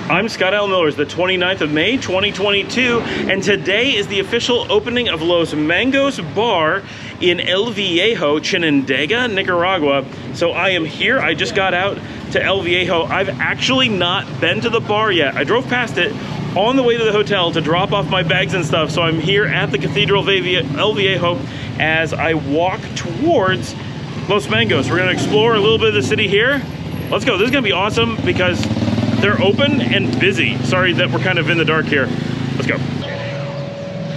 I'm Scott L. Miller. It's the 29th of May, 2022, and today is the official opening of Los Mangos Bar in El Viejo, Chinandega, Nicaragua. So I am here. I just got out to El Viejo. I've actually not been to the bar yet. I drove past it on the way to the hotel to drop off my bags and stuff. So I'm here at the Cathedral of El Viejo as I walk towards Los Mangos. We're gonna explore a little bit of the city here. Let's go. This is gonna be awesome because they're open and busy. Sorry that we're kind of in the dark here. Let's go.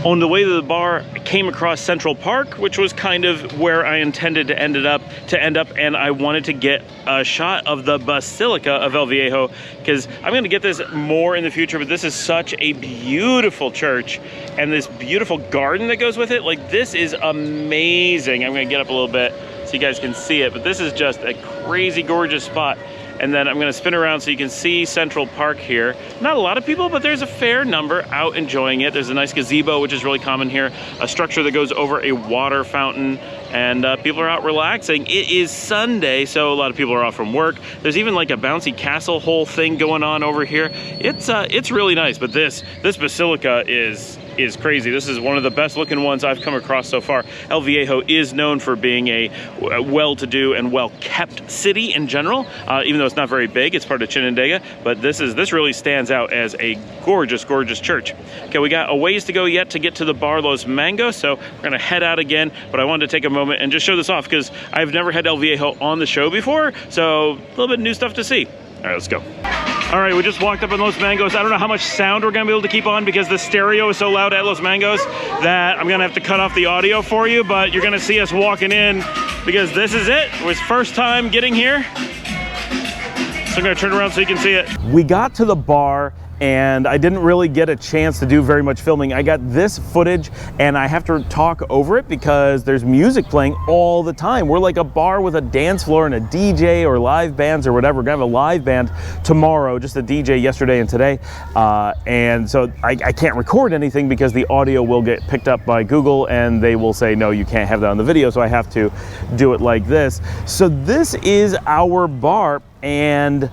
On the way to the bar, I came across Central Park, which was kind of where I intended to end up, and I wanted to get a shot of the Basilica of El Viejo, because I'm gonna get this more in the future, but this is such a beautiful church, and this beautiful garden that goes with it. Like, this is amazing. I'm gonna get up a little bit so you guys can see it, but this is just a crazy gorgeous spot. And then I'm gonna spin around so you can see Central Park here. Not a lot of people, but there's a fair number out enjoying it. There's a nice gazebo, which is really common here, a structure that goes over a water fountain, and people are out relaxing. It is Sunday, so a lot of people are off from work. There's even like a bouncy castle whole thing going on over here. It's really nice, but this basilica is crazy. This is one of the best looking ones I've come across so far. El Viejo is known for being a well-to-do and well-kept city in general, even though it's not very big. It's part of Chinandega, but this really stands out as a gorgeous, gorgeous church. Okay, we got a ways to go yet to get to the bar Los Mangos, so we're gonna head out again, but I wanted to take a moment and just show this off because I've never had El Viejo on the show before, so a little bit of new stuff to see. All right, let's go. All right, we just walked up in Los Mangos. I don't know how much sound we're gonna be able to keep on because the stereo is so loud at Los Mangos that I'm gonna have to cut off the audio for you, but you're gonna see us walking in because this is it. It was first time getting here. So I'm gonna turn around so you can see it. We got to the bar and I didn't really get a chance to do very much filming. I got this footage and I have to talk over it because there's music playing all the time. We're like a bar with a dance floor and a DJ or live bands or whatever. We're gonna have a live band tomorrow, just a DJ yesterday and today. And so I can't record anything because the audio will get picked up by Google and they will say, no, you can't have that on the video. So I have to do it like this. So this is our bar. And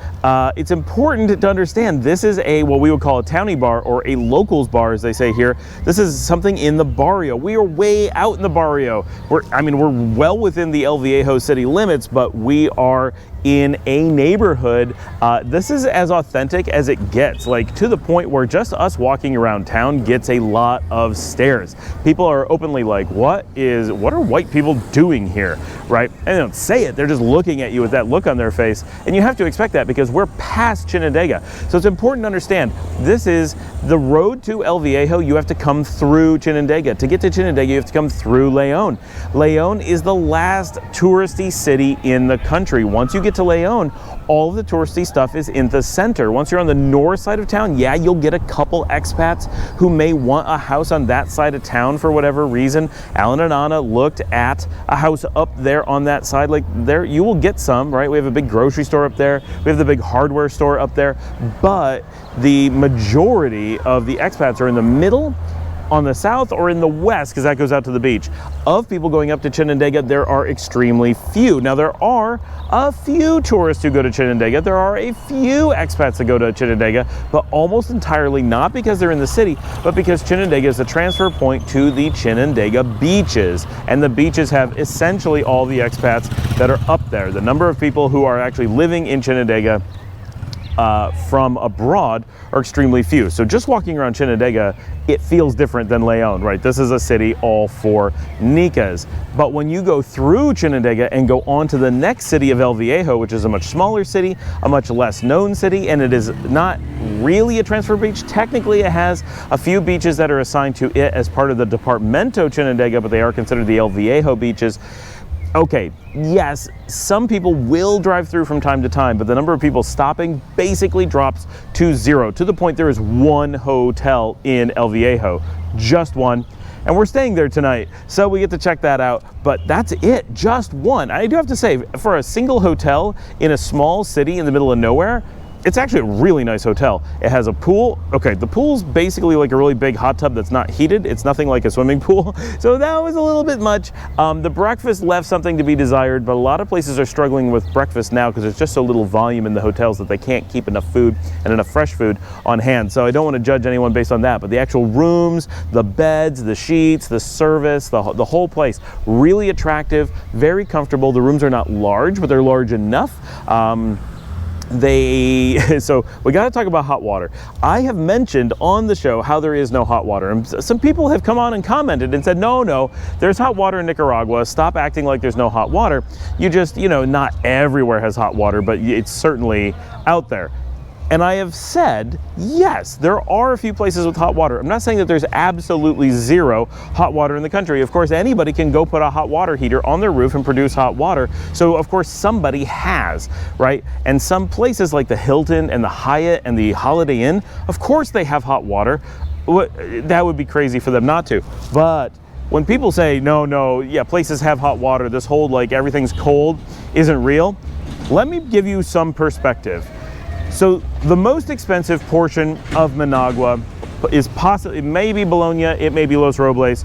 it's important to understand this is what we would call a townie bar or a locals bar, as they say here. This is something in the barrio. We are way out in the barrio. We're well within the El Viejo city limits, but we are in a neighborhood. This is as authentic as it gets, like to the point where just us walking around town gets a lot of stares. People are openly like, what are white people doing here, right? And they don't say it, they're just looking at you with that look on their face. And you have to expect that because we're past Chinandega. So it's important to understand, this is the road to El Viejo. You have to come through Chinandega. To get to Chinandega, you have to come through Leon. Leon is the last touristy city in the country. Once you get to Leon, all of the touristy stuff is in the center. Once you're on the north side of town, yeah, you'll get a couple expats who may want a house on that side of town for whatever reason. Alan and Anna looked at a house up there on that side. Like, there, you will get some, right? We have a big grocery store up there. We have the big hardware store up there. But the majority of the expats are in the middle, on the south, or in the west, because that goes out to the beach. Of people going up to Chinandega, there are extremely few. Now, there are a few tourists who go to Chinandega. There are a few expats that go to Chinandega, but almost entirely not because they're in the city, but because Chinandega is a transfer point to the Chinandega beaches. And the beaches have essentially all the expats that are up there. The number of people who are actually living in Chinandega from abroad are extremely few. So just walking around Chinandega, it feels different than Leon, right? This is a city all for Nicas. But when you go through Chinandega and go on to the next city of El Viejo, which is a much smaller city, a much less known city, and it is not really a transfer beach. Technically, it has a few beaches that are assigned to it as part of the Departamento Chinandega, but they are considered the El Viejo beaches. Okay, yes, some people will drive through from time to time, but the number of people stopping basically drops to zero, to the point there is one hotel in El Viejo, just one, and we're staying there tonight, so we get to check that out, but that's it, just one. I do have to say, for a single hotel in a small city in the middle of nowhere, It's actually a really nice hotel. It has a pool. Okay, the pool's basically like a really big hot tub that's not heated. It's nothing like a swimming pool, so that was a little bit much. The breakfast left something to be desired, but a lot of places are struggling with breakfast now because there's just so little volume in the hotels that they can't keep enough food and enough fresh food on hand. So I don't want to judge anyone based on that, but the actual rooms, the beds, the sheets, the service, the whole place, really attractive, very comfortable. The rooms are not large, but they're large enough. So we got to talk about hot water. I have mentioned on the show how there is no hot water, and some people have come on and commented and said, no, there's hot water in Nicaragua. Stop acting like there's no hot water. You just, not everywhere has hot water, but it's certainly out there. And I have said, yes, there are a few places with hot water. I'm not saying that there's absolutely zero hot water in the country. Of course, anybody can go put a hot water heater on their roof and produce hot water. So of course, somebody has, right? And some places like the Hilton and the Hyatt and the Holiday Inn, of course they have hot water. That would be crazy for them not to. But when people say, no, yeah, places have hot water, this whole like everything's cold isn't real, let me give you some perspective. So the most expensive portion of Managua is possibly, it may be Bologna, it may be Los Robles.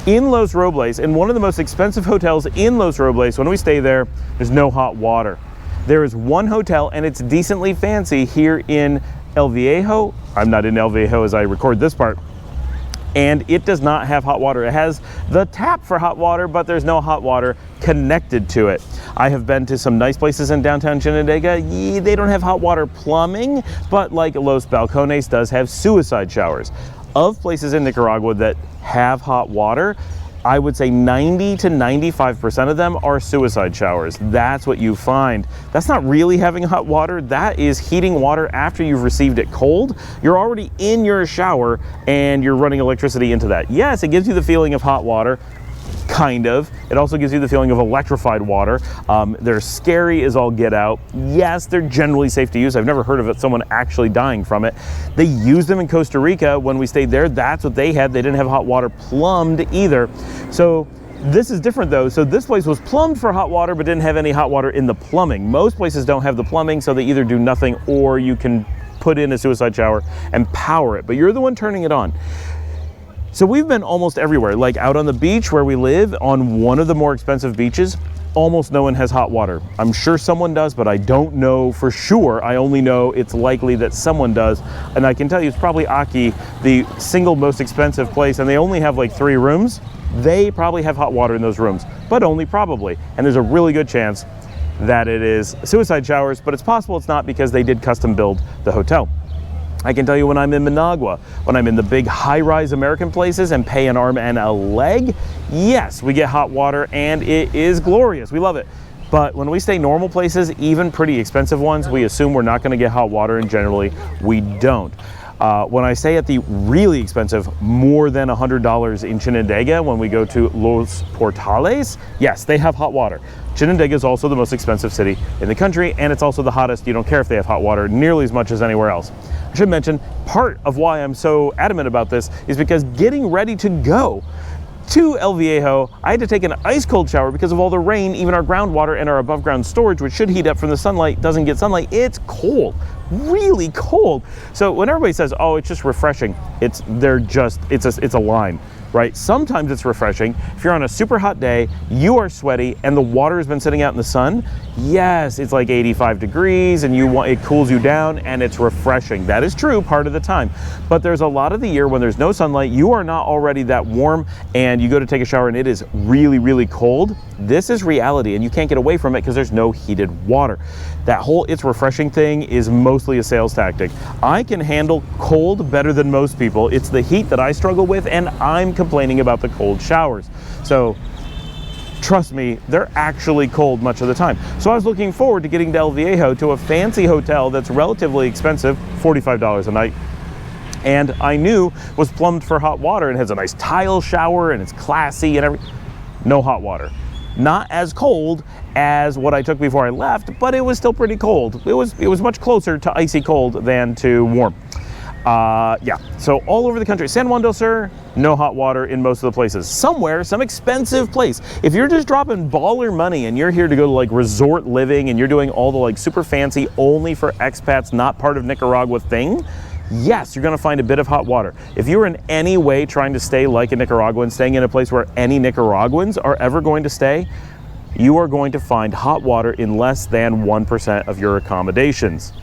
In Los Robles, in one of the most expensive hotels in Los Robles, when we stay there, there's no hot water. There is one hotel, and it's decently fancy here in El Viejo. I'm not in El Viejo as I record this part. And it does not have hot water. It has the tap for hot water, but there's no hot water connected to it. I have been to some nice places in downtown Chinandega. They don't have hot water plumbing, but like Los Balcones does have suicide showers. Of places in Nicaragua that have hot water, I would say 90 to 95% of them are suicide showers. That's what you find. That's not really having hot water. That is heating water after you've received it cold. You're already in your shower and you're running electricity into that. Yes, it gives you the feeling of hot water. Kind of. It also gives you the feeling of electrified water. They're scary as all get out. Yes, they're generally safe to use. I've never heard of someone actually dying from it. They used them in Costa Rica when we stayed there. That's what they had. They didn't have hot water plumbed either. So this is different though. So this place was plumbed for hot water, but didn't have any hot water in the plumbing. Most places don't have the plumbing, so they either do nothing or you can put in a suicide shower and power it, but you're the one turning it on. So we've been almost everywhere, like out on the beach where we live, on one of the more expensive beaches, almost no one has hot water. I'm sure someone does, but I don't know for sure. I only know it's likely that someone does. And I can tell you it's probably Aki, the single most expensive place, and they only have like 3 rooms. They probably have hot water in those rooms, but only probably. And there's a really good chance that it is suicide showers, but it's possible it's not because they did custom build the hotel. I can tell you when I'm in Managua, when I'm in the big high-rise American places and pay an arm and a leg, yes, we get hot water and it is glorious. We love it. But when we stay normal places, even pretty expensive ones, we assume we're not going to get hot water, and generally we don't. When I stay at the really expensive, more than $100 in Chinandega, when we go to Los Portales, yes, they have hot water. Chinandega is also the most expensive city in the country, and it's also the hottest. You don't care if they have hot water nearly as much as anywhere else. I should mention, part of why I'm so adamant about this is because getting ready to go to El Viejo, I had to take an ice cold shower because of all the rain. Even our groundwater and our above ground storage, which should heat up from the sunlight, doesn't get sunlight. It's cold, really cold. So when everybody says, oh, it's just refreshing, it's a line, right? Sometimes it's refreshing. If you're on a super hot day, you are sweaty and the water has been sitting out in the sun, yes, it's like 85 degrees and it cools you down and it's refreshing. That is true part of the time. But there's a lot of the year when there's no sunlight, you are not already that warm, and you go to take a shower and it is really, really cold. This is reality and you can't get away from it because there's no heated water. That whole it's refreshing thing is mostly a sales tactic. I can handle cold better than most people. It's the heat that I struggle with, and I'm complaining about the cold showers. So trust me, they're actually cold much of the time. So I was looking forward to getting to El Viejo, to a fancy hotel that's relatively expensive, $45 a night, and I knew was plumbed for hot water and has a nice tile shower and it's classy and everything. No hot water. Not as cold as what I took before I left, but it was still pretty cold. It was much closer to icy cold than to warm. Yeah, so all over the country. San Juan del Sur, no hot water in most of the places. Somewhere, some expensive place. If you're just dropping baller money and you're here to go to like resort living and you're doing all the like super fancy, only for expats, not part of Nicaragua thing, yes, you're gonna find a bit of hot water. If you're in any way trying to stay like a Nicaraguan, staying in a place where any Nicaraguans are ever going to stay, you are going to find hot water in less than 1% of your accommodations.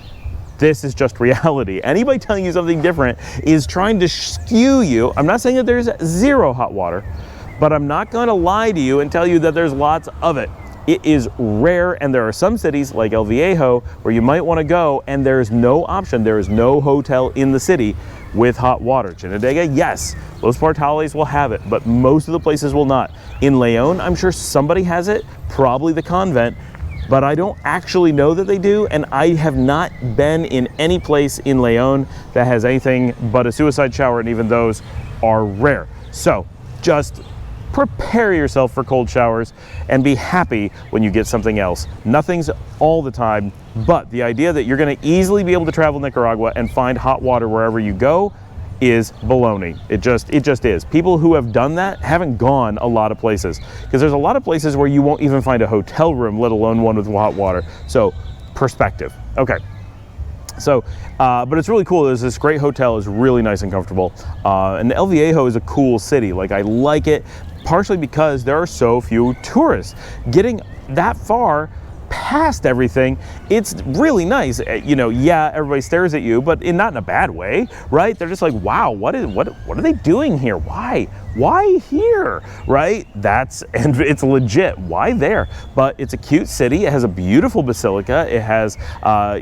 This is just reality. Anybody telling you something different is trying to skew you. I'm not saying that there's zero hot water, but I'm not going to lie to you and tell you that there's lots of it. It is rare, and there are some cities like El Viejo where you might want to go and there's no option. There is no hotel in the city with hot water. Chinandega, yes, Los Portales will have it, but most of the places will not. In Leon, I'm sure somebody has it, probably the convent, but I don't actually know that they do, and I have not been in any place in Leon that has anything but a suicide shower, and even those are rare. So just prepare yourself for cold showers and be happy when you get something else. Nothing's all the time, but the idea that you're going to easily be able to travel Nicaragua and find hot water wherever you go is baloney. It just is. People who have done that haven't gone a lot of places, because there's a lot of places where you won't even find a hotel room, let alone one with hot water. So perspective. Okay. So, but it's really cool. There's this great hotel, is really nice and comfortable. And El Viejo is a cool city. Like, I like it partially because there are so few tourists. Getting that far past everything, it's really nice. You know, yeah, everybody stares at you, but not in a bad way, right? They're just like, wow, what are they doing here? Why here, right? And it's legit. Why there? But it's a cute city. It has a beautiful basilica. It has,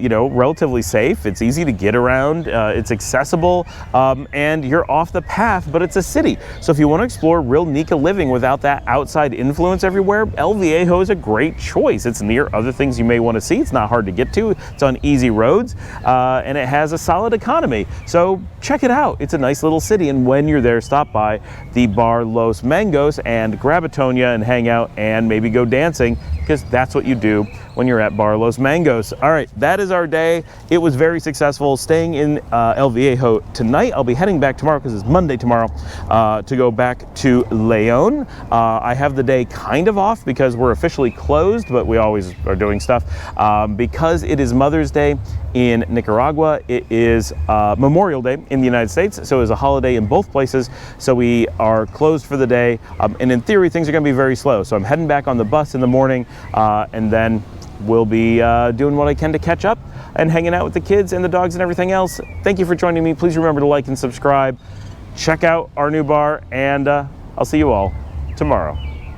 you know, relatively safe. It's easy to get around. It's accessible, and you're off the path, but it's a city. So if you want to explore real Nica living without that outside influence everywhere, El Viejo is a great choice. It's near other things you may want to see. It's not hard to get to. It's on easy roads, and it has a solid economy. So check it out. It's a nice little city, and when you're there, stop by the Bar Los Mangos and grab a Tonya and hang out and maybe go dancing, because that's what you do when you're at Bar Los Mangos. All right, that is our day. It was very successful staying in El Viejo tonight. I'll be heading back tomorrow, because it's Monday tomorrow, to go back to Leon. I have the day kind of off because we're officially closed, but we always are doing stuff. Because it is Mother's Day in Nicaragua, it is Memorial Day in the United States, so it's a holiday in both places, so we are closed for the day, and in theory things are going to be very slow. So I'm heading back on the bus in the morning, and then we'll be doing what I can to catch up and hanging out with the kids and the dogs and everything else. Thank you for joining me. Please remember to like and subscribe. Check out our new bar, and I'll see you all tomorrow.